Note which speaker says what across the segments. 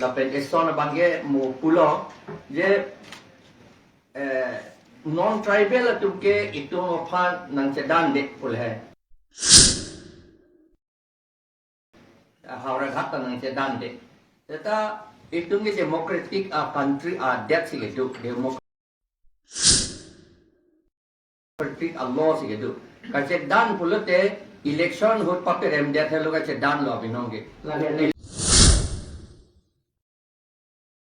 Speaker 1: Dapat eson bangge mo pulo je non tribal tu ke itu apa nang cedan dek pulhe hauran hat nang cedan dek teta itu ke democratic country that sih itu democratic law sih itu kan cedan pulo te election hot pape rem dia thelo ka cedan law binongge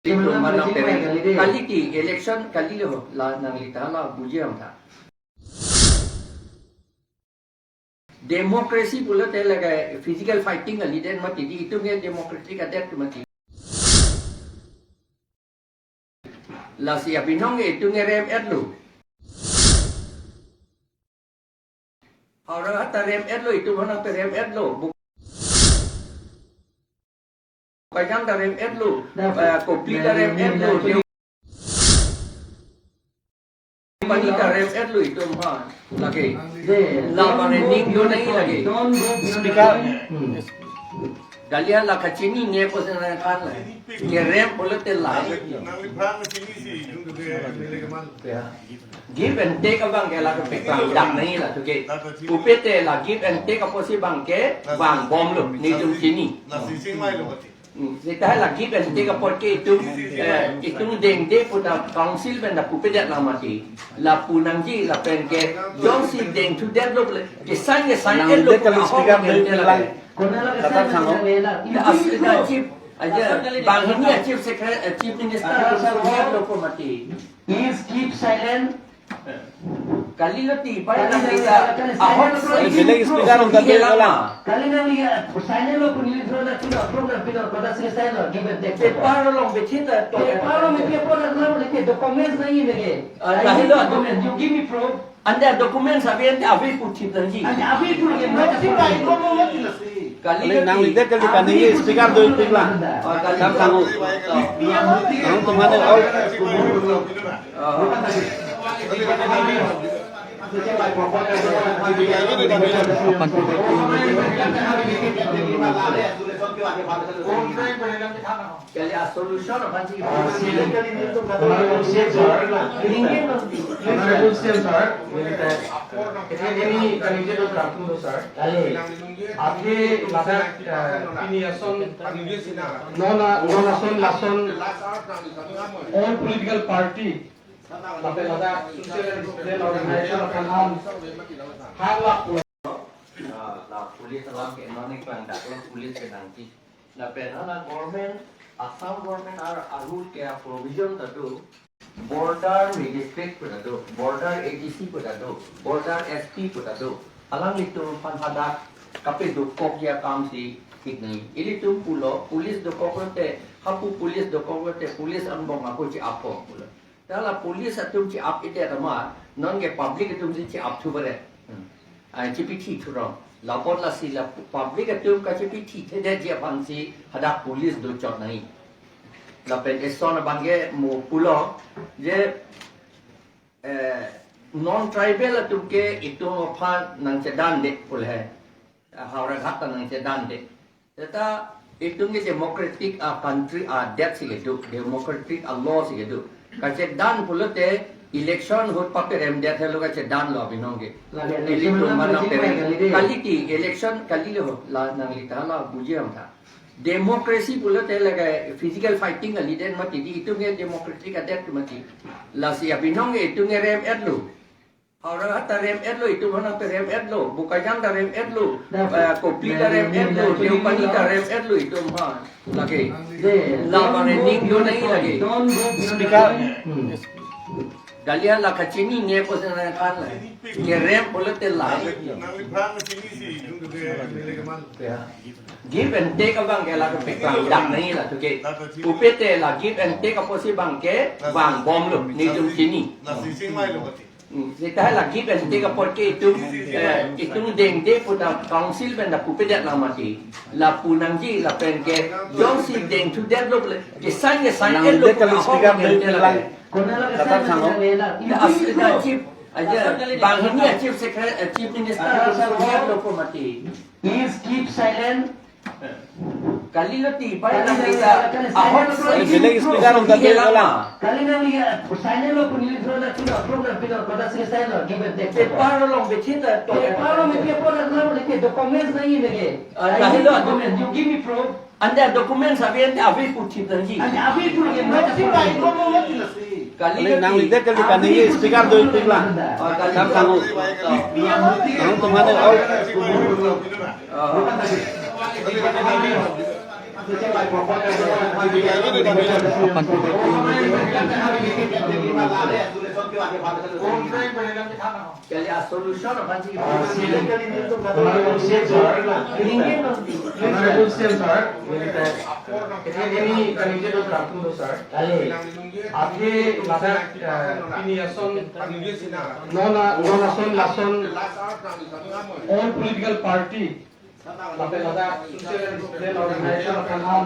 Speaker 1: kali ki election kali lo la nang lita la bujiam tha democracy pula te laga physical fighting ali den mati di itu nge democratic adapt mati la si abinong itu nge rem etlu orang kata rem etlu itu mana rem etlu Kajang darem etlu, kopi darem etlu, pani darem etlu itu mah lagi. Lawan ending yo nahi lagi. Speaker. Dalian lah kacini ni posen kan lah. Kerem boleh telai. Give and take abang ke lah kepekang dak nahi lah tu ke. Upete lah give and take apa sih bang ke bang bom lu ni jum sini. Kita lagi kan tiga porke itu deng de punya council benda pupeda nama ti la punangji la penke jong si deng tu der lo kesan elo
Speaker 2: kalau speaker bilang
Speaker 1: Kathar sango asli chief aja bang ini chief secretary chief minister lo ko mati
Speaker 3: Please keep silent.
Speaker 1: kali lo ti pada kita ahon
Speaker 2: bilang speaker untuk bilang
Speaker 3: Kali nanti silent lo pun ini sudah program pada selesai lo give and take.
Speaker 1: paro long becita
Speaker 3: Paro में क्या पढ़ा ना लेके documents नहीं लगे.
Speaker 1: नहीं लो
Speaker 3: documents. You give me proof.
Speaker 1: anda dokumen sabian avi puchi tanji
Speaker 3: अभी proof ये मैं सिर्फ इनको मत
Speaker 1: kali
Speaker 2: Kali nang lihat kali kandungi speaker tu bilang Kathar sango ang teman all
Speaker 1: kali solution apa sih
Speaker 4: all political party Lape lada social organization of Kathar hang
Speaker 1: la police alam ke non ikang dak la police ke nangki la pena government Assam government are rule ke provision tadu border magistrate tadu border ADC tadu border SP tadu alang itu panhadak kape dokok ya kam si ठीक नहीं इली तुम पुलो पुलिस दोकोते हापु पुलिस दोकोते पुलिस अनबोंग aku ci apo pulo tala पुलिस तुम ci ap ite tama non ke public तुम ci ap tu bare ai ci piti tu ro la pot la si la public तुम ka ci piti te de dia pansi hada police do chot nahi la pen eson bangge mo pulo je non tribal तुम के itu apa nang cedan de pul hai hauran hat nang cedan de teta itu nge democratic country that sih itu democratic law sih itu kace dan pulote election hot pape rem dia thelo kace dan law binongge itu mana kali ki election kali lo la nang lita la bujiam tha democracy pulote laga physical fighting ali den mati di itu nge democratic adapt mati la si binongge itu nge rem etlu orang kata rem etlu itu mana rem etlu bukan rem etlu kopi rem etlu pani rem etlu itu mah lagi lawan ending yo nahi lagi
Speaker 2: speaker
Speaker 1: dalian lah kacini ni posen kan lah ke rem boleh telai give and take abang ke lah kepekang dak nahi lah tu ke upete lah give and take apa sih bang ke bang bom lu ni jum sini kita lagi kan tiga porke itu deng de punya council benda pupeda nama ti la punangji la penke jong si deng tu der lo kesan elo
Speaker 2: kalau speaker bilang Kathar sango
Speaker 1: asli chief aja bang ini chief secretary chief minister lo ko mati
Speaker 3: Please keep silent.
Speaker 1: Kali lati pa na kita.
Speaker 2: Bilang speaker ang gabi wala.
Speaker 3: Kali na liga, sign lo kung nilithro na tino, program pino, kada sila sign lo, give and take.
Speaker 1: Para long betita to.
Speaker 3: Para may piya po na klaro lagi, documents na yun lagi.
Speaker 1: Dahil lo
Speaker 3: Documents, you give me proof.
Speaker 1: anda dokumen sabihin abi putih tanji.
Speaker 3: Anda abi proof yung mga kasi pa ito mo
Speaker 1: Kali
Speaker 2: Paling nang
Speaker 1: lati.
Speaker 2: lider kali kanini speaker do itik lah. Sam sangu. Nang tumane all.
Speaker 1: Kali a solution apa sih?
Speaker 4: Honorable sir, ini kandidat berapun sir? Api masa ini ason non ason all political party. Tapi masa social and discipline organization akan ham